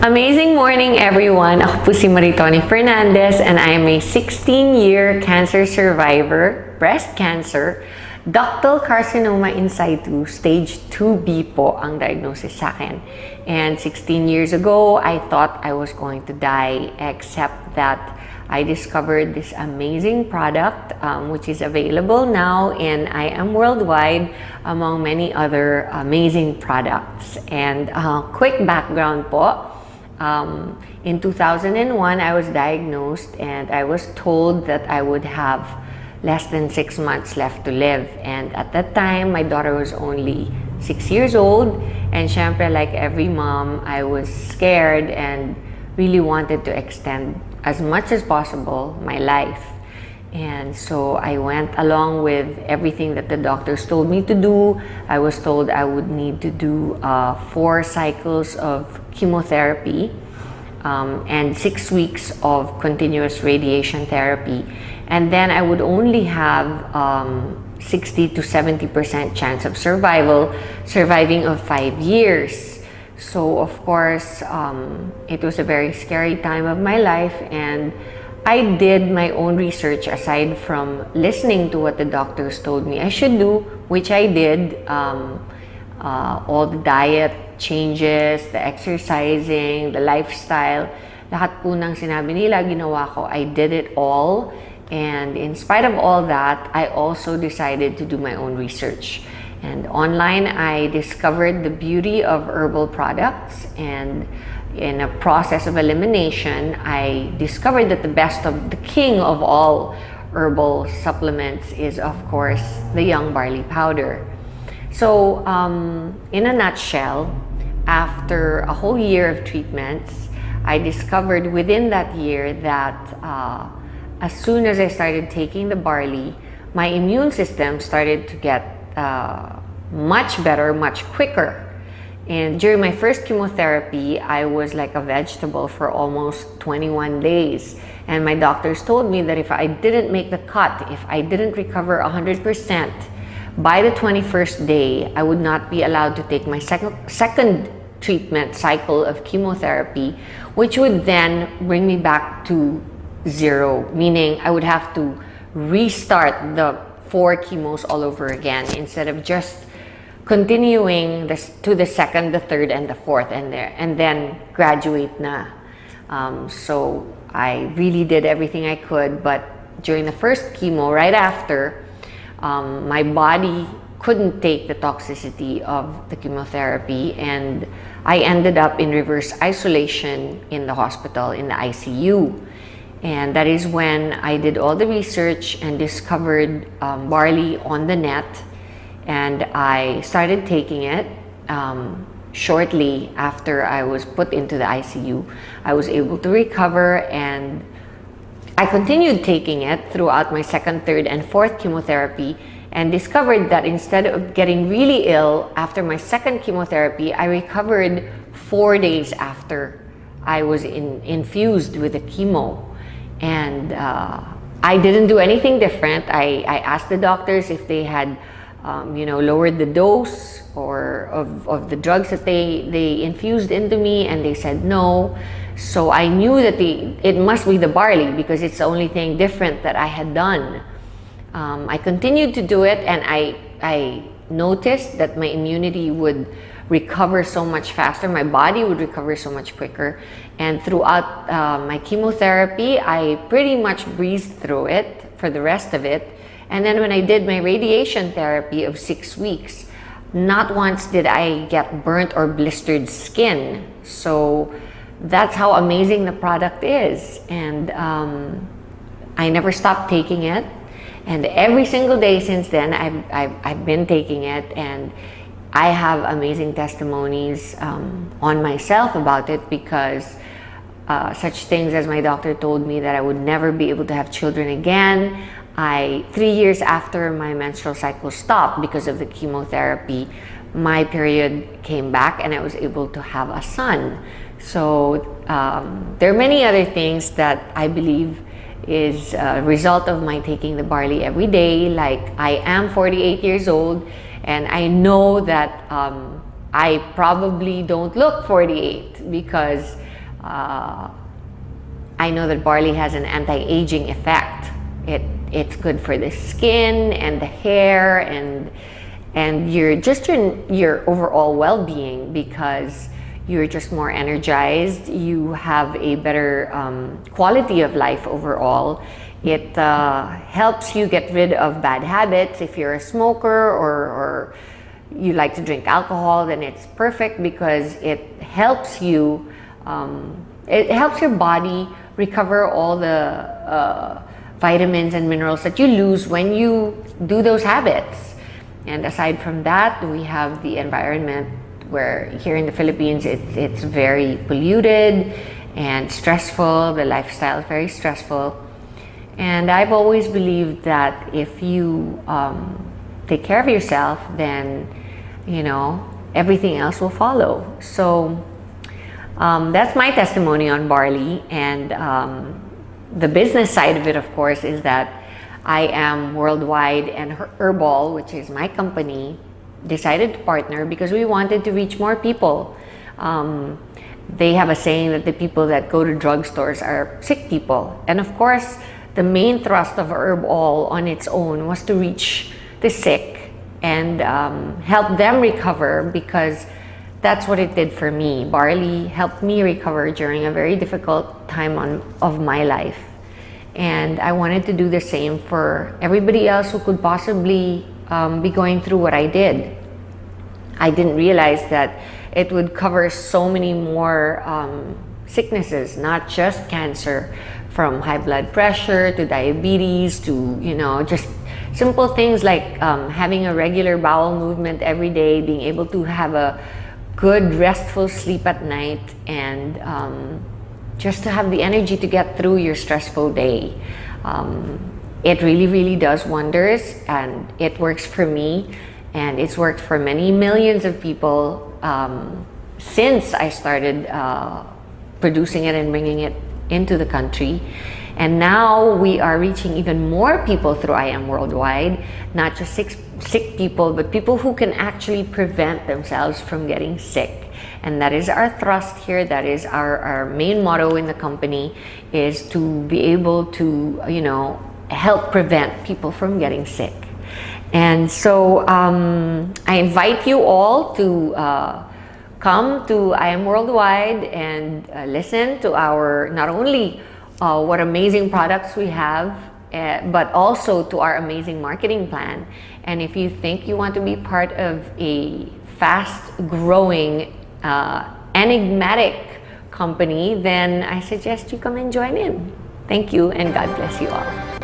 Amazing morning, everyone! Ako po si Maritoni Fernandez and I am a 16-year cancer survivor, breast cancer, ductal carcinoma in situ, stage 2B po ang diagnosis sa akin. And 16 years ago, I thought I was going to die, except that I discovered this amazing product which is available now in IAM Worldwide among many other amazing products. And quick background po. In 2001, I was diagnosed and I was told that I would have less than 6 months left to live. And at that time, my daughter was only 6 years old. And syempre, like every mom, I was scared and really wanted to extend as much as possible my life. And so I went along with everything that the doctors told me to do. I was told I would need to do 4 cycles of chemotherapy and 6 weeks of continuous radiation therapy. And then I would only have 60 to 70% chance of surviving of 5 years. So of course, it was a very scary time of my life, and I did my own research aside from listening to what the doctors told me I should do, which I did. All the diet changes, the exercising, the lifestyle, lahat po ng sinabi nila, ginawa ko. I did it all. And in spite of all that, I also decided to do my own research. And online, I discovered the beauty of herbal products, and in a process of elimination, I discovered that the king of all herbal supplements is, of course, the young barley powder. So, in a nutshell, after a whole year of treatments, I discovered within that year that as soon as I started taking the barley, my immune system started to get much better, much quicker. And during my first chemotherapy, I was like a vegetable for almost 21 days. And my doctors told me that if I didn't make the cut, if I didn't recover 100%, by the 21st day, I would not be allowed to take my second treatment cycle of chemotherapy, which would then bring me back to 0, meaning I would have to restart the 4 chemos all over again instead of just continuing to the second, the third, and the fourth, and then graduate na. So I really did everything I could, but during the first chemo, right after, my body couldn't take the toxicity of the chemotherapy, and I ended up in reverse isolation in the hospital, in the ICU. And that is when I did all the research and discovered barley on the net. And I started taking it shortly after I was put into the ICU. I was able to recover, and I continued taking it throughout my second, third, and fourth chemotherapy, and discovered that instead of getting really ill after my second chemotherapy, I recovered 4 days after I was infused with the chemo. And I didn't do anything different. I asked the doctors if they had lowered the dose or of the drugs that they infused into me, and they said no. So I knew that it must be the barley, because it's the only thing different that I had done. I continued to do it, and I noticed that my immunity would recover so much faster, my body would recover so much quicker. And throughout my chemotherapy, I pretty much breezed through it for the rest of it. And then when I did my radiation therapy of 6 weeks, not once did I get burnt or blistered skin. So that's how amazing the product is. And I never stopped taking it. And every single day since then, I've been taking it. And I have amazing testimonies on myself about it, because such things as my doctor told me that I would never be able to have children again. 3 years after my menstrual cycle stopped because of the chemotherapy, my period came back and I was able to have a son. So there are many other things that I believe is a result of my taking the barley every day. Like, I am 48 years old, and I know that I probably don't look 48 because I know that barley has an anti-aging effect. It's good for the skin and the hair and your overall well-being, because you're just more energized. You have a better quality of life overall. It helps you get rid of bad habits. If you're a smoker or you like to drink alcohol, then it's perfect because it helps you. It helps your body recover all the vitamins and minerals that you lose when you do those habits. And aside from that, we have the environment, where here in the Philippines it's very polluted and stressful. The lifestyle is very stressful. And I've always believed that if you take care of yourself, then everything else will follow. So that's my testimony on barley. And the business side of it, of course, is that IAM Worldwide and Herbal, which is my company, decided to partner because we wanted to reach more people. They have a saying that the people that go to drugstores are sick people. And of course, the main thrust of Herbal on its own was to reach the sick and help them recover, because that's what it did for me. Barley helped me recover during a very difficult time of my life. And I wanted to do the same for everybody else who could possibly be going through what I did. I didn't realize that it would cover so many more sicknesses, not just cancer, from high blood pressure to diabetes to, just simple things like having a regular bowel movement every day, being able to have a good restful sleep at night, and just to have the energy to get through your stressful day. It really, really does wonders, and it works for me, and it's worked for many millions of people since I started producing it and bringing it into the country. And now we are reaching even more people through IAM Worldwide, not just sick people, but people who can actually prevent themselves from getting sick. And that is our thrust here. That is our main motto in the company, is to be able to, help prevent people from getting sick. And so I invite you all to come to IAM Worldwide and listen to our, not only what amazing products we have, but also to our amazing marketing plan. And if you think you want to be part of a fast-growing, enigmatic company, then I suggest you come and join in. Thank you, and God bless you all.